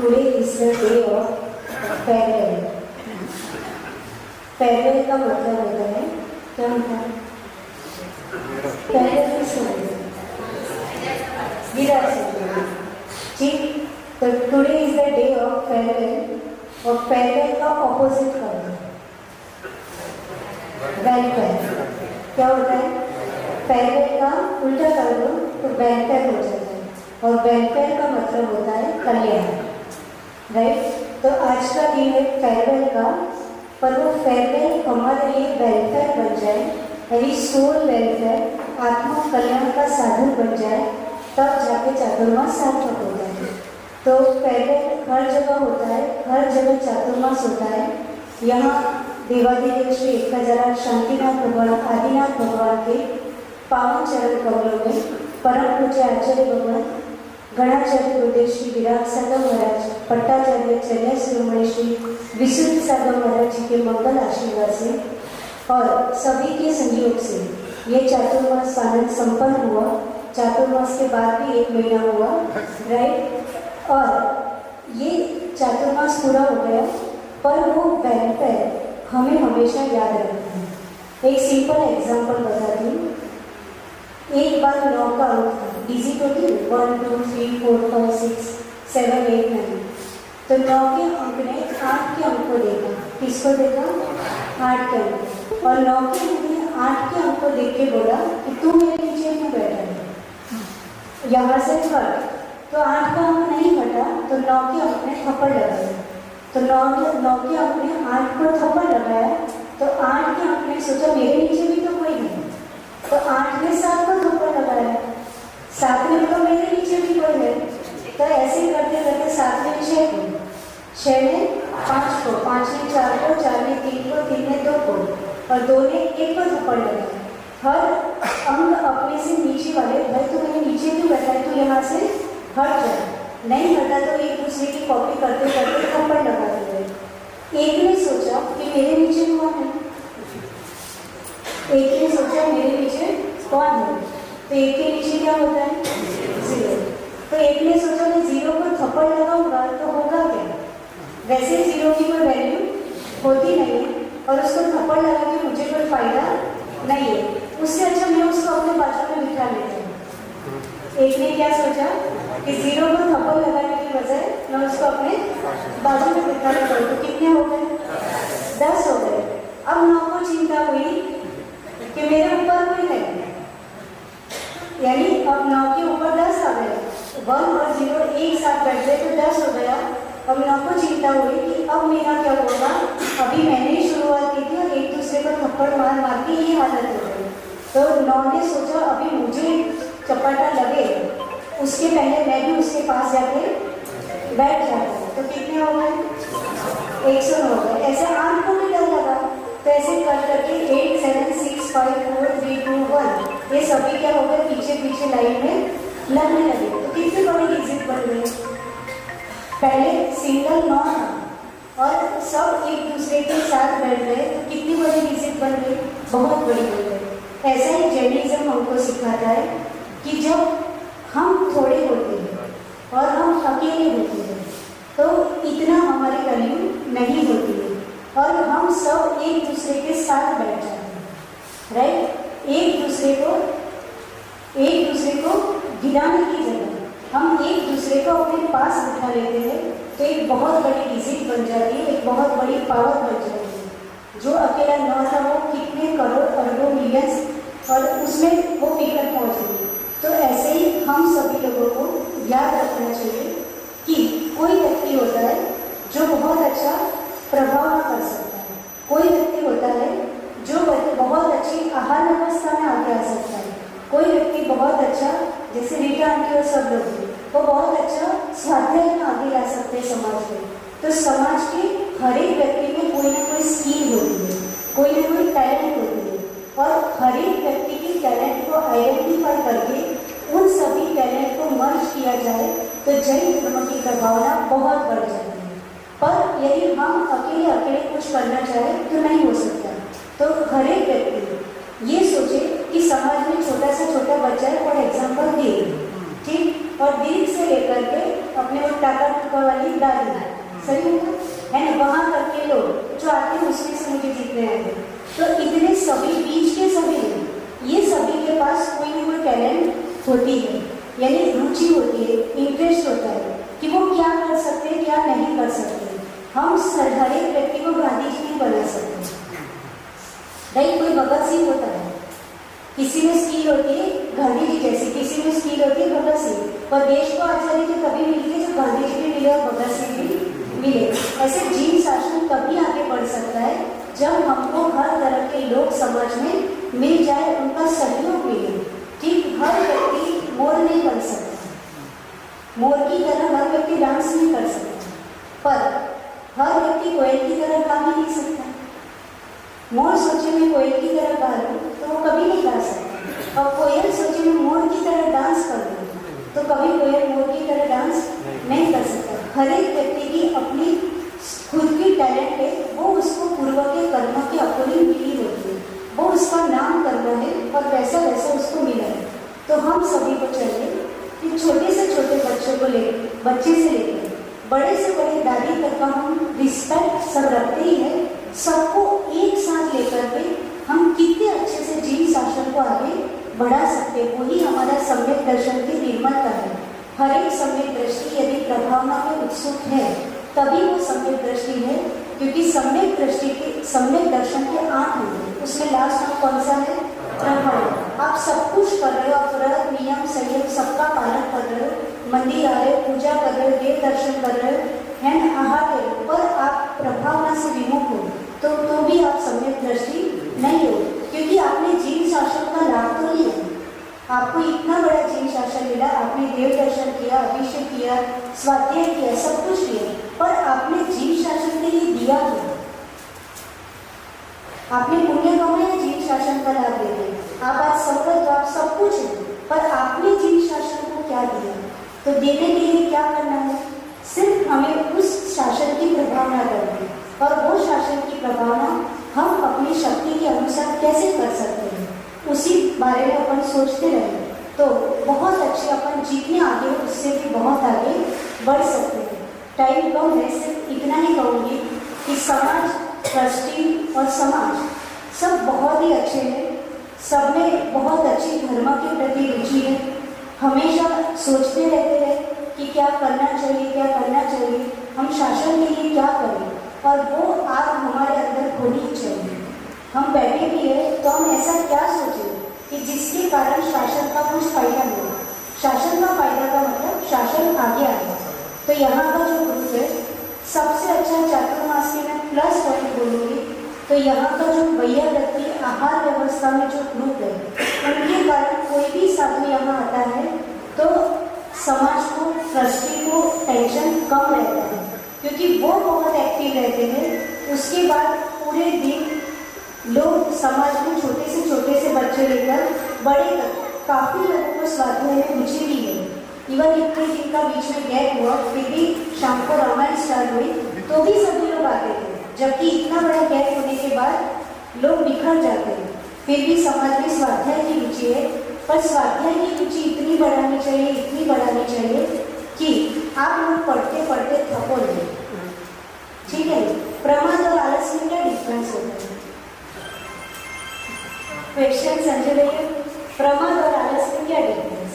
today is the day of farewell. Farewell का मतलब होता है क्या होता है? farewell किसको बोलते हैं? विदा से। ठीक, तो today is the day of farewell और farewell का opposite कर दो welfare। क्या होता है? farewell का उल्टा कर दो तो welfare हो जाता है और welfare का मतलब होता है कल्याण, राइट? तो आज का दिन है फेयरवेल का, पर वो फेयरवेल हमारे लिए वेलफेयर बन जाए, यानी सोल वेलफेयर, आत्मा कल्याण का साधन बन जाए, तब जाके चातुर्मास सार्थक होता है। तो फेयरवेल हर जगह होता है, हर जगह चातुर्मास होता है। यहाँ देवादिदेव श्री एकाजरा शांतिनाथ भगवान आदिनाथ भगवान के पावन चरण कमलों में परम पूज्य आचार्य भगवान गणाचार्य गुरुदेव श्री विराट सागर महाराज, पट्टाचार्य चर्या शिरोमणि श्री विशुद्ध सागर महाराज जी के मंगल आशीर्वाद से और सभी के संयोग से ये चातुर्मास आनंद संपन्न हुआ। चातुर्मास के बाद भी 1 महीना हुआ, राइट? और ये चातुर्मास पूरा हो गया, पर वो वेलफेयर हमें हमेशा याद रखना है। एक सिंपल एग्जाम्पल बताती हूँ। एक बार नॉकआउट था, डिजिट होती है 1 2 3 4 5 6 7 8 9, तो 9 के अंक ने 8 के अंक को देखा। किसको देखा? 8 के अंक। और 9 के अंक ने 8 के अंक को देख के बोला कि तू मेरे नीचे क्यों बैठा है, यहाँ से हट। तो 8 का अंक नहीं हटा तो 9 के अंक ने थप्पड़ लगाया। तो 9 के अंक ने 8 को थप्पड़ लगाया, तो 8 के अंक ने सोचा मेरे नीचे भी तो कोई नहीं, तो 8 ने 7 को थप्पड़ लगाया। 7 ने बोला मेरे नीचे भी कोई है, तो ऐसे करते करते 7 ने 6 को, 6 ने 5 को, 5 ने 4 को, 4 ने 3 को, 3 ने 2 को और 2 ने 1 को थप्पड़ लगाया। हर अंग अपने से नीचे वाले, भाई तो मेरे नीचे क्यों बैठा है, तो यहाँ से हट जाए। नहीं हटा तो एक दूसरे की कॉपी करते करते थप्पड़ लगाते गए। एक ने सोचा कि मेरे नीचे कौन है, एक ने सोचा मेरे नीचे कौन है, तो एक के नीचे क्या होता है? 0। तो एक ने सोचा मैं 0 को थप्पड़ लगाऊंगा तो होगा क्या? वैसे 0 की कोई वैल्यू होती नहीं है और उसको थप्पड़ लगा के मुझे कोई फायदा नहीं है, उससे अच्छा मैं उसको अपने बाजू में बिठा लेती हूँ। एक ने क्या सोचा कि 0 को थप्पड़ लगाने की बजाय मैं उसको अपने बाजू में बिठा लेता हूँ। तो कितने हो गए? 10 हो गए। अब 9 को चिंता हुई कि मेरे ऊपर कोई है, यानी अब 9 के ऊपर 10 आ गए। 1 और 0 एक साथ बैठ गए तो 10 हो गया। अब 9 को चिंता हुई कि अब मेरा क्या होगा, अभी मैंने ही शुरुआत की थी और एक दूसरे को थप्पड़ मार मार के ये हालत हो गई। तो 9 ने सोचा अभी मुझे चपाटा लगे उसके पहले मैं भी उसके पास जाके बैठ जाता हूँ। तो कितने हो गए? 109 हो गए। ऐसे आंख को भी डर लगा, तो ऐसे कर करके 8 7 6 5 4 3 2 1 ये सभी क्या हो गए? पीछे पीछे लाइन में लगने लगे। तो कितनी बड़ी डिजिट बन गई? पहले सिंगल 9 था और सब एक दूसरे के साथ बैठ गए, तो कितनी बड़ी डिजिट बन गई? बहुत बड़ी बन गई। ऐसा ही जैनिज्म हमको सिखाता है कि जब हम थोड़े होते हैं और हम अकेले होते हैं तो इतना हमारी वैल्यू नहीं होती है और हम सब एक दूसरे के साथ बैठ जाते हैं, राइट? एक दूसरे को गिराने की जगह हम एक दूसरे को अपने पास बिठा लेते हैं, तो एक बहुत बड़ी डिजिट बन जाती है, एक बहुत बड़ी पावर बन जाती है। जो अकेला 9 था वो कितने करोड़ अरबों मिलियंस और उसमें वो फिगर पहुँच गई। तो ऐसे ही हम सभी लोगों को याद रखना चाहिए कि कोई व्यक्ति होता है जो बहुत अच्छा प्रभाव कर सकता है, कोई व्यक्ति होता है जो बहुत अच्छी आहार व्यवस्था में आगे आ सकता है, कोई व्यक्ति बहुत अच्छा, जैसे रीटा आंटी और सब लोग वो बहुत अच्छा स्वाध्याय में आगे ला सकते हैं समाज में। तो समाज के हर एक व्यक्ति में कोई ना कोई स्किल होती है, कोई ना कोई टैलेंट होती है और हर एक व्यक्ति की टैलेंट को आइडेंटिफाई करके उन सभी टैलेंट को मर्ज किया जाए तो जैन धर्म की प्रभावना बहुत बढ़ जाती है। पर यदि हम अकेले अकेले कुछ करना चाहें तो नहीं हो सकता। तो हर एक व्यक्ति ये सोचे कि समाज में छोटा सा छोटा बच्चा है, फॉर एग्जाम्पल गेम, ठीक, और दीर्घ से लेकर के अपने वो टाका टुका वाली डाली, सही है ना, वहाँ तक के लोग जो आते हैं उसमें से मुझे जीतने आए थे। तो इतने सभी बीच के सभी ये सभी के पास कोई ना कोई टैलेंट होती है, यानी रुचि होती है, इंटरेस्ट होता है कि वो क्या कर सकते हैं, क्या नहीं कर सकते। हम हर एक व्यक्ति को गांधी जी नहीं बना सकते। नहीं, कोई भगत सिंह होता है, किसी में स्किल होती है गांधी जी जैसी, किसी में स्किल होती है भगत सिंह। और देश को आचार्य तो कभी मिलते जब गांधी जी भी मिले और भगत सिंह भी मिले। ऐसे जीन शासन तभी आगे बढ़ सकता है जब हमको हर तरह के लोग समाज में मिल जाए, उनका सहयोग मिले। ठीक, हर व्यक्ति मोर नहीं बन सकता, मोर की तरह हर व्यक्ति डांस नहीं कर सकता, पर हर व्यक्ति कोयल की तरह गा भी नहीं सकता। मोर सोचे में कोयल की तरह गा लूं तो वो कभी नहीं गा सकता, और कोयल सोचे में मोर की तरह डांस कर लूं तो कभी कोयल मोर की तरह डांस नहीं कर सकता। हर एक व्यक्ति की अपनी खुद की टैलेंट है, वो उसको पूर्व के कर्म के अकॉर्डिंग मिली होती है, वो उसका नाम करना है और वैसा वैसा उसको मिला है। तो हम सभी को चाहिए कि छोटे से छोटे बच्चों को बच्चे से लेकर बड़े से बड़े दादी तक का हम रिस्पेक्ट सब रखते ही है। सबको एक साथ लेकर के हम कितने अच्छे से जीवन शासन को आगे बढ़ा सकते हैं, वही हमारा सम्यक दर्शन की निर्माता है। हर एक सम्यक दृष्टि यदि प्रभावना में उत्सुक है तभी वो सम्यक दृष्टि है, क्योंकि सम्यक दृष्टि के सम्यक दर्शन के 8 होंगे, उसमें लास्ट में कौन सा है? प्रभाव। आप सब कुछ कर रहे हो, आप व्रत नियम संयम सबका पालन कर रहे हो, मंदिर आ रहे हो, पूजा कर रहे हो, देव दर्शन कर रहे हो, है आहार करो, पर आप प्रभावना से विमुख हो तो भी आप सम्यक दृष्टि नहीं हो, क्योंकि आपने जीवन शासन का लाभ तो लिया। आपको इतना बड़ा जीवन शासन मिला, आपने देव दर्शन किया, अभिषेक किया, स्वाध्याय किया, सब कुछ किया, पर आपने जीवन शासन के लिए दिया क्या? आपने पुण्य कमाया, जीवन शासन का लाभ ले लिया, आप आज सफल, तो आप सब कुछ है, पर आपने जीवन शासन को क्या दिया? तो देने के लिए क्या करना है? सिर्फ हमें उस शासन की प्रभावना करनी है, और वो शासन की प्रभावना हम अपनी शक्ति के अनुसार कैसे कर सकते हैं, उसी बारे में अपन सोचते रहे तो बहुत अच्छे अपन जितने आगे उससे भी बहुत आगे बढ़ सकते हैं। टाइम कम है, सिर्फ इतना ही कहूँगी कि समाज, ट्रस्टी और समाज सब बहुत ही अच्छे हैं, सब में बहुत अच्छी धर्म के प्रति रुचि है, हमेशा सोचते रहते हैं कि क्या करना चाहिए, क्या करना चाहिए, हम शासन के लिए क्या करें, और वो आग हमारे अंदर होनी चाहिए। हम बैठे भी हैं तो हम ऐसा क्या सोचें कि जिसके कारण शासन का कुछ फायदा मिले। शासन का फायदा का मतलब शासन आगे आए। तो यहाँ का जो ग्रुप है सबसे अच्छा चातुर्मास की मैं प्लस पॉइंट बोलूँगी, तो यहाँ का जो भैया व्यक्ति आहार व्यवस्था में जो ग्रुप है उनके कारण कोई भी साधु यहाँ आता है तो समाज को, ट्रस्टी को टेंशन कम रहता है, क्योंकि वो बहुत एक्टिव रहते हैं। उसके बाद पूरे दिन लोग समाज में छोटे से बच्चे लेकर बड़े तक काफ़ी लोगों को स्वाध्याय में रुचि भी है। इवन इतने दिन का बीच में गैप हुआ, फिर भी शाम को रामायण स्टार्ट हुई तो भी सभी लोग आते थे, जबकि इतना बड़ा गैप होने के बाद लोग बिखर जाते हैं। फिर भी समाज में स्वाध्याय की रुचि है, पर स्वाध्याय की रुचि इतनी बढ़ानी चाहिए कि आप लोग पढ़ते पढ़ते थको नहीं। ठीक है, प्रमाद और आलस में क्या डिफरेंस होता है? क्वेश्चन संजय भैया, प्रमाद और आलस में क्या डिफरेंस?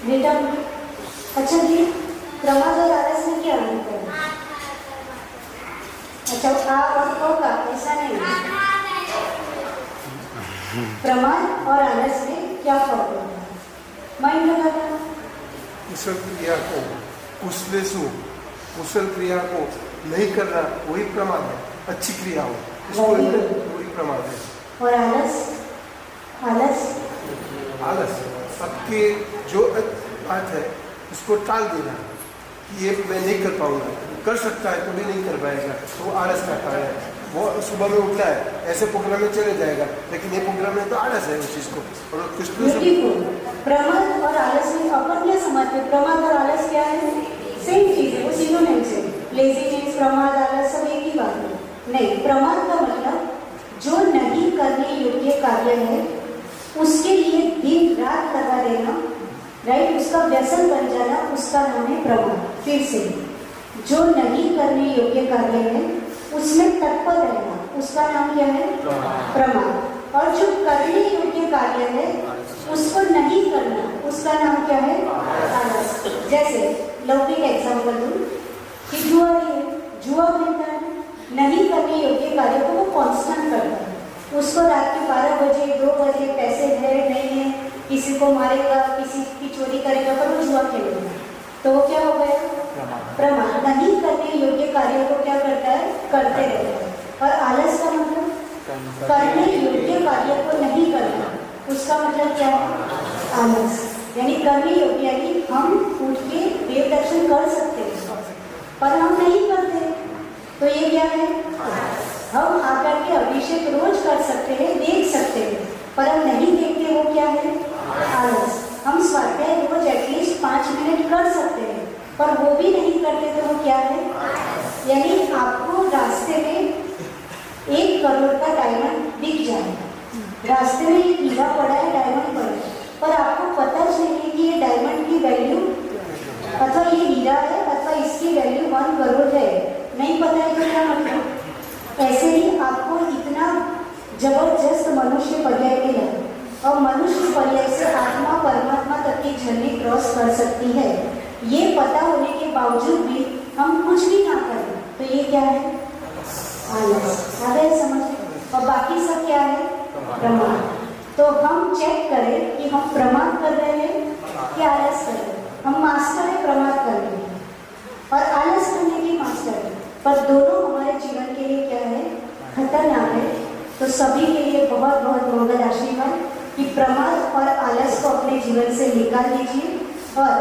बेटा, अच्छा जी, प्रमाद और आलस में क्या अंतर है? अच्छा, आप और होगा ऐसा नहीं है। प्रमाद और आलस में क्या फर्क होता है? माइंड लगाना, कुशल क्रिया को कुशल क्रिया को नहीं करना वही प्रमाद है। अच्छी क्रिया हो इसको वही प्रमाद है। और आलस सबके जो बात है उसको टाल देना कि ये मैं नहीं कर पाऊंगा, कर सकता है तो भी नहीं कर पाएगा, तो वो आलस का कारण है। वो सुबह में उठता है, ऐसे प्रोग्राम में चले जाएगा, लेकिन ये प्रोग्राम में तो आलस है उस चीज़ को। और कुछ प्रमाद और आलस में अपन क्या समझते हैं? प्रमाद और आलस क्या है? सेम चीज़ है, वो सिनोनिम्स है। लेजीनेस, प्रमाद, आलस सब एक ही बात है। नहीं, प्रमाद का मतलब जो नहीं करने योग्य कार्य है उसके देना, राइट, उसका व्यसन बन जाना, उसका नाम है प्रमाद। फिर से, जो नहीं करने योग्य कार्य है उसमें तत्पर रहना, उसका नाम क्या है? प्रमाद। और जो करने योग्य कार्य है उसको नहीं करना, उसका नाम क्या है? आलस। जैसे लौकिक एग्जाम्पल दूं कि जुआ खेलता है, नहीं करने योग्य कार्य को वो कांस्टेंट करता है, उसको रात के 12 बजे 2 बजे पैसे है नहीं है, किसी को मारेगा, किसी की चोरी करेगा, पर वो जुआ खेलेगा, तो वो क्या हो गया? प्रमाद। नहीं करने योग्य कार्य को क्या करता है? करते रहता है। और आलस का मतलब करने योग्य कार्य को नहीं करना, उसका मतलब क्या है? आलस। यानी करने योग्य, यानी हम उठ के देव दर्शन कर सकते हैं पर हम नहीं करते, तो ये क्या है? हम आकर के अभिषेक रोज कर सकते हैं, देख सकते हैं, पर हम नहीं देखते, वो क्या है? आलस। हम स्वाध्याय रोज एटलीस्ट 5 मिनट कर सकते हैं, पर वो भी नहीं करते, तो वो क्या है? यानी आपको रास्ते में 1 करोड़ का डायमंड दिख जाएगा, रास्ते में एक हीरा पड़ा है, डायमंड पड़ा है, पर आपको पता चले कि ये डायमंड की वैल्यू अथवा ये हीरा है अथवा इसकी वैल्यू 1 करोड़ है, नहीं पता है तो क्या मतलब? ऐसे ही आपको इतना जबरदस्त मनुष्य पर्याय मिला, और मनुष्य पर्याय से आत्मा परमात्मा तक की जर्नी क्रॉस कर सकती है, ये पता होने के बावजूद भी हम कुछ भी ना करें, तो ये क्या है? आलस। आ गए समझ? और बाकी सब क्या है? प्रमाद। तो हम चेक करें कि हम प्रमाद कर रहे हैं कि आलस कर रहे हैं। हम मास्टर है प्रमाद करने के और आलस करने की मास्टर है, पर दोनों हमारे जीवन के लिए क्या है? खतरनाक है। तो सभी के लिए बहुत बहुत मंगल आशीर्वाद कि प्रमाद और आलस को अपने जीवन से निकाल दीजिए, और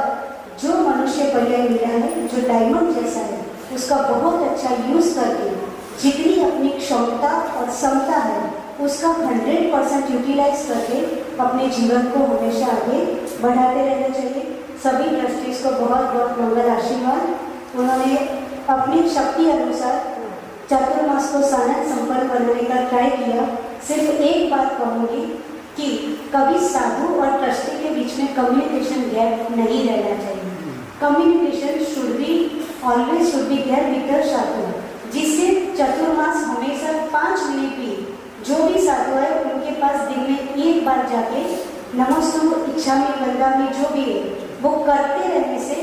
जो मनुष्य पर्याय मिला है, जो डायमंड जैसा है, उसका बहुत अच्छा यूज करके जितनी अपनी क्षमता और क्षमता है उसका 100% यूटिलाइज करके अपने जीवन को हमेशा आगे बढ़ाते रहना चाहिए। सभी ट्रस्टीज को बहुत बहुत मंगल आशीर्वाद। उन्होंने अपनी शक्ति अनुसार चतुर्मास को सानंद संपन्न बनाने का ट्राई किया। सिर्फ एक बात कहूँगी कि कभी साधु और ट्रस्टी के बीच में कम्युनिकेशन गैप नहीं रहना चाहिए। Communication should be always should be there with the sadhu, जिससे चतुर्मास हमेशा 5 मिनट भी जो भी साधु है उनके पास दिन में 1 बार जाके नमस्तु इच्छा में बंदा में जो भी है वो करते रहने से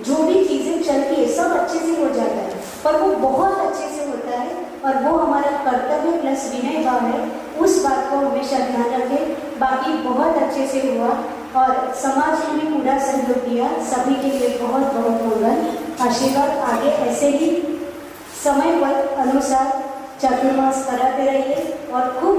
जो भी चीज़ें चलती है सब अच्छे से हो जाता है, पर वो बहुत अच्छे से होता है, और वो हमारा कर्तव्य प्लस विनय भाव है, उस बात को हमेशा ध्यान रखें। बाकी बहुत अच्छे से हुआ और समाज ने भी पूरा सहयोग दिया। सभी के लिए बहुत बहुत मंगल आशीर्वाद। आगे ऐसे ही समय पर अनुसार चतुर्मास कराते रहिए, और खूब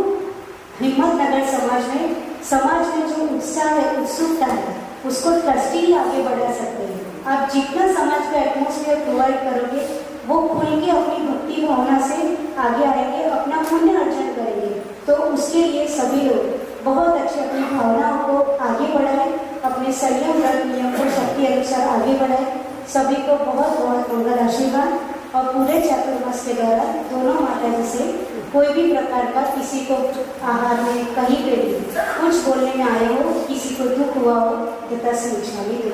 हिम्मतनगर समाज में जो उत्साह है, उत्सुकता है, उसको ट्रस्टी ही आगे बढ़ा सकते हैं। आप जितना समाज का एटमोसफियर प्रोवाइड करोगे, वो खुल के अपनी भक्ति भावना से आगे आएंगे, अपना पुण्य अर्जन करेंगे। तो उसके लिए सभी लोग बहुत अच्छे अपनी भावनाओं को आगे बढ़ाएं, अपने संयम व्रत नियम को शक्ति अनुसार आगे बढ़ाएं। सभी को बहुत बहुत मंगल आशीर्वाद। और पूरे चातुर्मास के दौरान दोनों माता जी से कोई भी प्रकार का किसी को आहार में कहीं पे भी कुछ बोलने में आए हो, किसी को दुख हुआ हो, तो 10 इच्छा भी दे।